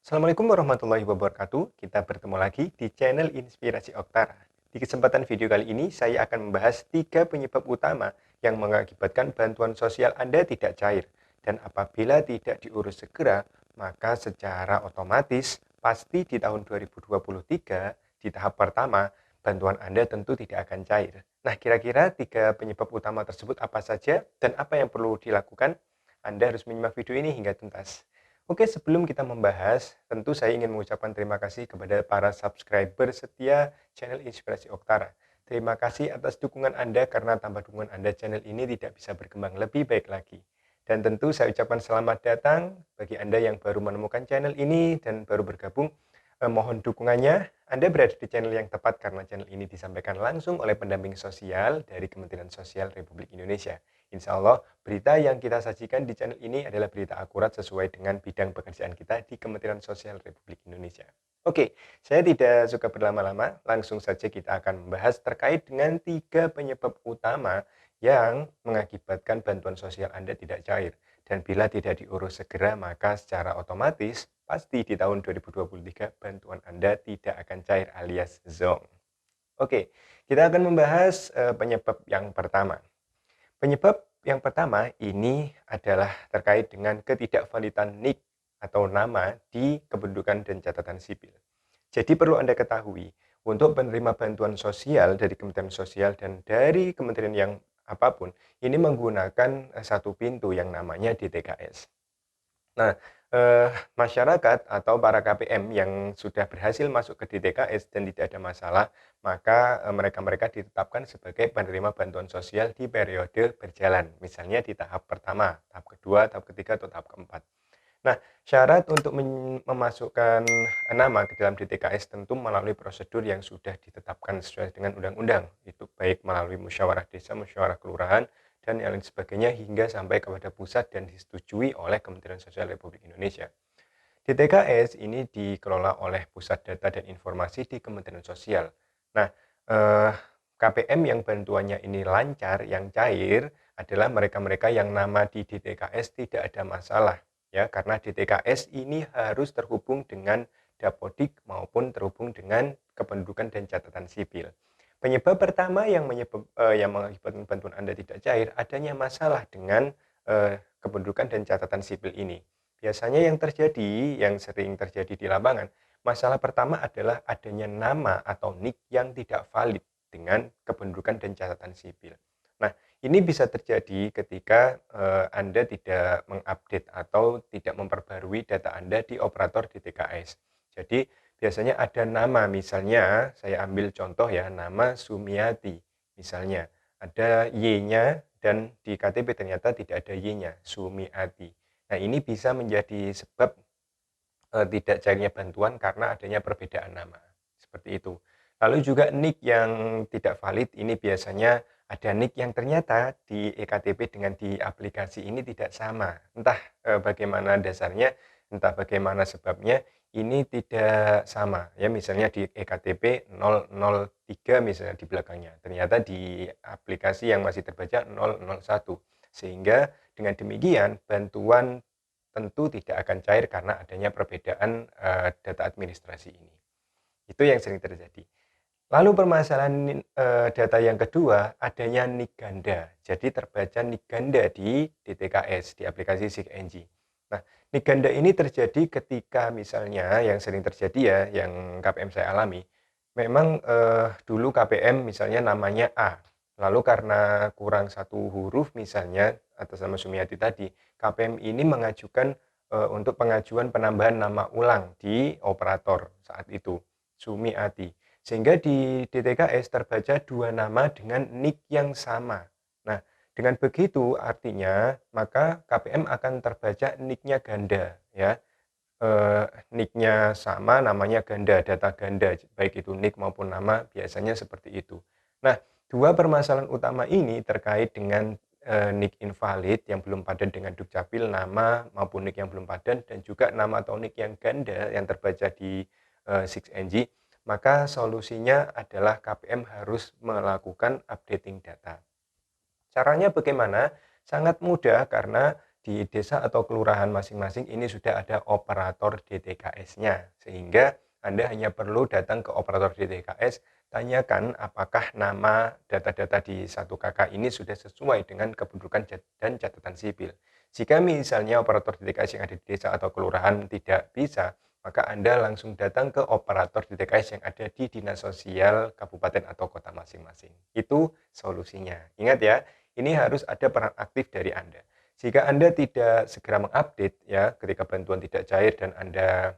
Assalamualaikum warahmatullahi wabarakatuh. Kita bertemu lagi di channel Inspirasi Oktara. Di kesempatan video kali ini, saya akan membahas 3 penyebab utama yang mengakibatkan bantuan sosial Anda tidak cair. Dan apabila tidak diurus segera, maka secara otomatis pasti di tahun 2023, di tahap pertama, bantuan Anda tentu tidak akan cair. Nah, kira-kira 3 penyebab utama tersebut apa saja dan apa yang perlu dilakukan? Anda harus menyimak video ini hingga tuntas. Oke, sebelum kita membahas, tentu saya ingin mengucapkan terima kasih kepada para subscriber setia channel Inspirasi Oktara. Terima kasih atas dukungan Anda karena tanpa dukungan Anda channel ini tidak bisa berkembang lebih baik lagi. Dan tentu saya ucapkan selamat datang bagi Anda yang baru menemukan channel ini dan baru bergabung. Mohon dukungannya. Anda berada di channel yang tepat karena channel ini disampaikan langsung oleh pendamping sosial dari Kementerian Sosial Republik Indonesia. Insya Allah, berita yang kita sajikan di channel ini adalah berita akurat sesuai dengan bidang pekerjaan kita di Kementerian Sosial Republik Indonesia. Oke, saya tidak suka berlama-lama, langsung saja kita akan membahas terkait dengan 3 penyebab utama yang mengakibatkan bantuan sosial Anda tidak cair. Dan bila tidak diurus segera, maka secara otomatis pasti di tahun 2023 bantuan Anda tidak akan cair alias zonk. Oke, kita akan membahas penyebab yang pertama. Penyebab yang pertama ini adalah terkait dengan ketidakvalidan NIK atau nama di kependudukan dan catatan sipil. Jadi perlu Anda ketahui, untuk penerima bantuan sosial dari Kementerian Sosial dan dari kementerian yang apapun, ini menggunakan satu pintu yang namanya DTKS. Nah, masyarakat atau para KPM yang sudah berhasil masuk ke DTKS dan tidak ada masalah, maka mereka-mereka ditetapkan sebagai penerima bantuan sosial di periode berjalan. Misalnya di tahap pertama, tahap kedua, tahap ketiga, atau tahap keempat. Nah, syarat untuk memasukkan nama ke dalam DTKS tentu melalui prosedur yang sudah ditetapkan sesuai dengan undang-undang. Itu baik melalui musyawarah desa, musyawarah kelurahan, dan yang lain sebagainya hingga sampai kepada pusat dan disetujui oleh Kementerian Sosial Republik Indonesia. DTKS ini dikelola oleh Pusat Data dan Informasi di Kementerian Sosial. Nah, KPM yang bantuannya ini lancar, yang cair, adalah mereka-mereka yang nama di DTKS tidak ada masalah. Ya, karena DTKS ini harus terhubung dengan Dapodik maupun terhubung dengan kependudukan dan catatan sipil. Penyebab pertama yang mengakibatkan bantuan Anda tidak cair adanya masalah dengan kependudukan dan catatan sipil ini. Biasanya yang sering terjadi di lapangan, masalah pertama adalah adanya nama atau NIK yang tidak valid dengan kependudukan dan catatan sipil. Nah, ini bisa terjadi ketika Anda tidak mengupdate atau tidak memperbarui data Anda di operator DTKS. Jadi, biasanya ada nama, misalnya saya ambil contoh ya, nama Sumiati. Misalnya, ada Y-nya dan di KTP ternyata tidak ada Y-nya, Sumiati. Nah, ini bisa menjadi sebab tidak cairnya bantuan karena adanya perbedaan nama. Seperti itu. Lalu juga NIK yang tidak valid ini biasanya ada NIK yang ternyata di eKTP dengan di aplikasi ini tidak sama. Entah bagaimana dasarnya, entah bagaimana sebabnya, ini tidak sama. Ya, misalnya di eKTP 003 misalnya di belakangnya. Ternyata di aplikasi yang masih terbaca 001. Sehingga dengan demikian bantuan tentu tidak akan cair karena adanya perbedaan data administrasi ini. Itu yang sering terjadi. Lalu permasalahan data yang kedua, adanya NIK ganda. Jadi terbaca NIK ganda di DTKS, di aplikasi SIGNG. Nah, NIK ganda ini terjadi ketika misalnya yang sering terjadi ya, yang KPM saya alami, memang dulu KPM misalnya namanya A, lalu karena kurang satu huruf misalnya atas nama Sumiati tadi, KPM ini mengajukan untuk pengajuan penambahan nama ulang di operator saat itu, Sumiati. Sehingga di DTKS terbaca dua nama dengan NIK yang sama. Nah, dengan begitu artinya maka KPM akan terbaca NIK-nya ganda ya. NIK-nya sama, namanya ganda, data ganda, baik itu NIK maupun nama biasanya seperti itu. Nah, dua permasalahan utama ini terkait dengan NIK invalid yang belum padan dengan Dukcapil, nama maupun NIK yang belum padan, dan juga nama atau NIK yang ganda yang terbaca di SIGNG, maka solusinya adalah KPM harus melakukan updating data. Caranya bagaimana? Sangat mudah karena di desa atau kelurahan masing-masing ini sudah ada operator DTKS-nya, sehingga Anda hanya perlu datang ke operator DTKS, tanyakan apakah nama data-data di 1KK ini sudah sesuai dengan kependudukan dan catatan sipil. Jika misalnya operator DTKS yang ada di desa atau kelurahan tidak bisa, maka Anda langsung datang ke operator DTKS yang ada di Dinas Sosial Kabupaten atau kota masing-masing. Itu solusinya. Ingat ya, ini harus ada peran aktif dari Anda. Jika Anda tidak segera mengupdate ya ketika bantuan tidak cair dan Anda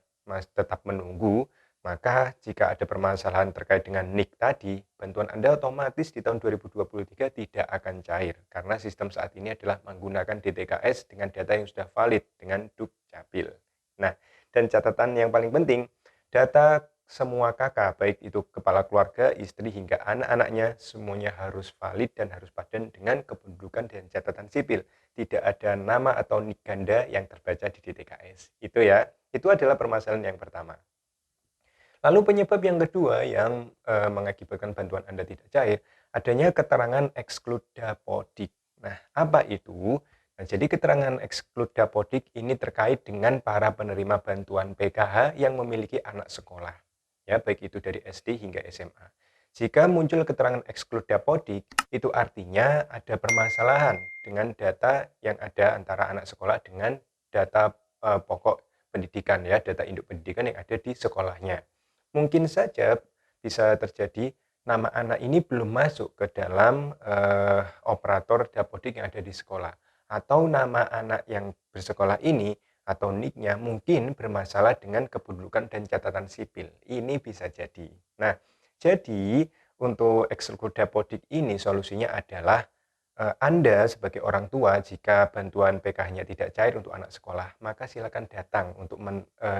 tetap menunggu, maka jika ada permasalahan terkait dengan NIK tadi, bantuan Anda otomatis di tahun 2023 tidak akan cair karena sistem saat ini adalah menggunakan DTKS dengan data yang sudah valid dengan Dukcapil. Nah, dan catatan yang paling penting, data semua kakak, baik itu kepala keluarga, istri, hingga anak-anaknya, semuanya harus valid dan harus padan dengan kependudukan dan catatan sipil. Tidak ada nama atau nik ganda yang terbaca di DTKS. Itu ya, itu adalah permasalahan yang pertama. Lalu penyebab yang kedua yang mengakibatkan bantuan Anda tidak cair, adanya keterangan exclude dapodik. Nah, apa itu? Nah, jadi keterangan exclude dapodik ini terkait dengan para penerima bantuan PKH yang memiliki anak sekolah, ya baik itu dari SD hingga SMA. Jika muncul keterangan exclude dapodik, itu artinya ada permasalahan dengan data yang ada antara anak sekolah dengan data pokok pendidikan ya, data induk pendidikan yang ada di sekolahnya. Mungkin saja bisa terjadi nama anak ini belum masuk ke dalam operator dapodik yang ada di sekolah, atau nama anak yang bersekolah ini atau NIK-nya mungkin bermasalah dengan kependudukan dan catatan sipil. Ini bisa jadi. Nah, jadi untuk exclude dapodik ini solusinya adalah Anda sebagai orang tua jika bantuan PKH-nya tidak cair untuk anak sekolah, maka silakan datang untuk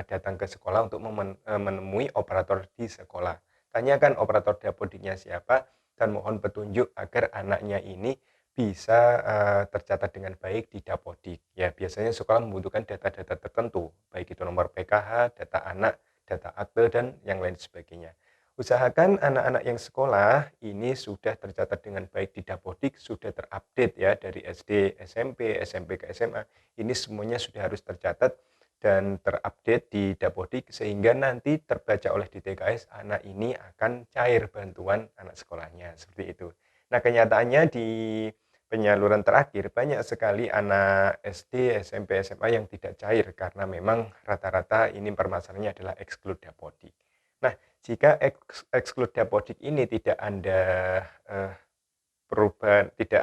datang ke sekolah untuk menemui operator di sekolah. Tanyakan operator dapodiknya siapa dan mohon petunjuk agar anaknya ini bisa tercatat dengan baik di dapodik. Ya, biasanya sekolah membutuhkan data-data tertentu, baik itu nomor PKH, data anak, data akte, dan yang lain sebagainya. Usahakan anak-anak yang sekolah ini sudah tercatat dengan baik di dapodik, sudah terupdate ya dari SD, SMP, SMP ke SMA. Ini semuanya sudah harus tercatat dan terupdate di dapodik sehingga nanti terbaca oleh DTKS anak ini akan cair bantuan anak sekolahnya, seperti itu. Nah, kenyataannya di penyaluran terakhir banyak sekali anak SD, SMP, SMA yang tidak cair karena memang rata-rata ini permasalahannya adalah exclude dapodik. Nah, jika exclude dapodik ini tidak Anda perubahan, tidak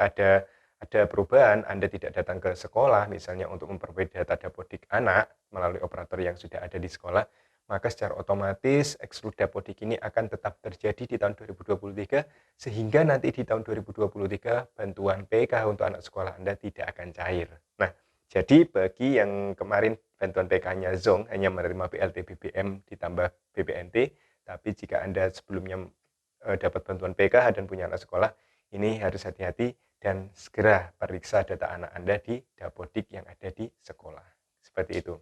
ada perubahan, Anda tidak datang ke sekolah misalnya untuk memperbarui data dapodik anak melalui operator yang sudah ada di sekolah, maka secara otomatis exclude dapodik ini akan tetap terjadi di tahun 2023 sehingga nanti di tahun 2023 bantuan PKH untuk anak sekolah Anda tidak akan cair. Nah, jadi bagi yang kemarin bantuan PKH-nya Zong hanya menerima BLT BBM ditambah BPNT, tapi jika Anda sebelumnya dapat bantuan PKH dan punya anak sekolah, ini harus hati-hati dan segera periksa data anak Anda di dapodik yang ada di sekolah. Seperti itu.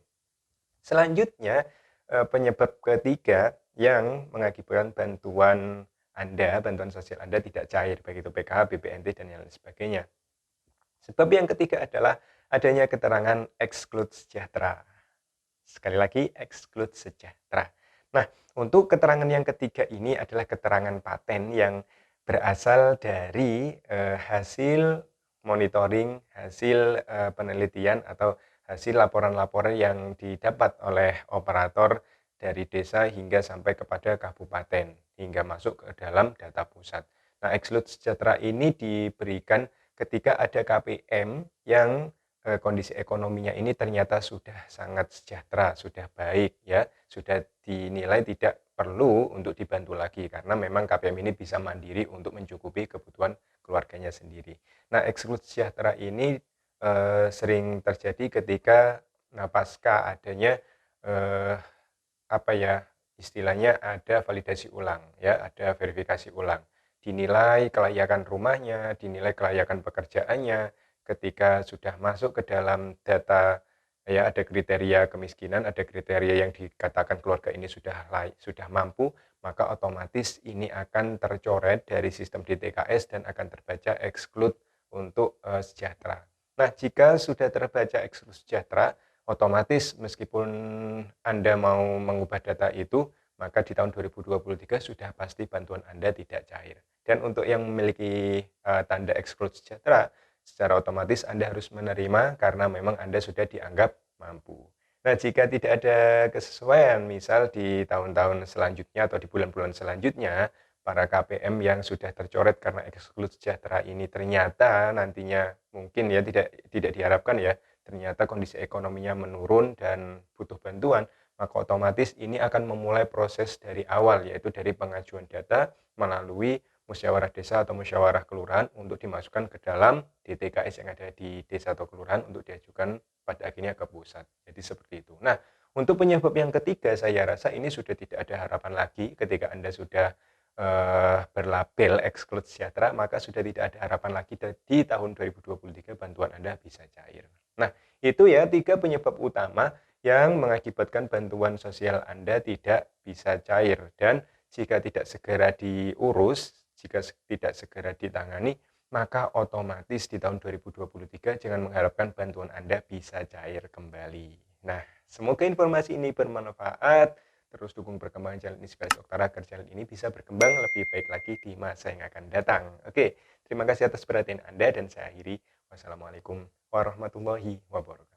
Selanjutnya, penyebab ketiga yang mengakibatkan bantuan Anda, bantuan sosial Anda tidak cair, baik itu PKH, BPNT, dan yang lain sebagainya. Sebab yang ketiga adalah adanya keterangan exclude sejahtera. Sekali lagi, exclude sejahtera. Nah, untuk keterangan yang ketiga ini adalah keterangan paten yang berasal dari hasil monitoring, hasil penelitian atau hasil laporan-laporan yang didapat oleh operator dari desa hingga sampai kepada kabupaten, hingga masuk ke dalam data pusat. Nah, exclude sejahtera ini diberikan ketika ada KPM yang kondisi ekonominya ini ternyata sudah sangat sejahtera, sudah baik ya, sudah dinilai tidak perlu untuk dibantu lagi karena memang KPM ini bisa mandiri untuk mencukupi kebutuhan keluarganya sendiri. Nah, exclude sejahtera ini sering terjadi ketika pasca adanya istilahnya ada validasi ulang ya, ada verifikasi ulang. Dinilai kelayakan rumahnya, dinilai kelayakan pekerjaannya, ketika sudah masuk ke dalam data ya ada kriteria kemiskinan, ada kriteria yang dikatakan keluarga ini sudah mampu, maka otomatis ini akan tercoret dari sistem DTKS dan akan terbaca exclude untuk sejahtera. Nah, jika sudah terbaca Eksklusif Sejahtera, otomatis meskipun Anda mau mengubah data itu, maka di tahun 2023 sudah pasti bantuan Anda tidak cair. Dan untuk yang memiliki tanda Eksklusif Sejahtera, secara otomatis Anda harus menerima karena memang Anda sudah dianggap mampu. Nah, jika tidak ada kesesuaian, misal di tahun-tahun selanjutnya atau di bulan-bulan selanjutnya, para KPM yang sudah tercoret karena Eksklusif Sejahtera ini ternyata nantinya mungkin ya tidak diharapkan ya, ternyata kondisi ekonominya menurun dan butuh bantuan, maka otomatis ini akan memulai proses dari awal, yaitu dari pengajuan data melalui musyawarah desa atau musyawarah kelurahan untuk dimasukkan ke dalam DTKS yang ada di desa atau kelurahan untuk diajukan pada akhirnya ke pusat. Jadi seperti itu. Nah, untuk penyebab yang ketiga, saya rasa ini sudah tidak ada harapan lagi ketika Anda sudah berlabel Eksklusif Sejahtera, maka sudah tidak ada harapan lagi di tahun 2023 bantuan Anda bisa cair. Nah, itu ya 3 penyebab utama yang mengakibatkan bantuan sosial Anda tidak bisa cair. Dan jika tidak segera diurus, jika tidak segera ditangani, maka otomatis di tahun 2023 jangan mengharapkan bantuan Anda bisa cair kembali. Nah, semoga informasi ini bermanfaat. Terus dukung perkembangan channel Inspirasi Oktara agar channel ini bisa berkembang lebih baik lagi di masa yang akan datang. Oke, terima kasih atas perhatian Anda dan saya akhiri. Wassalamualaikum warahmatullahi wabarakatuh.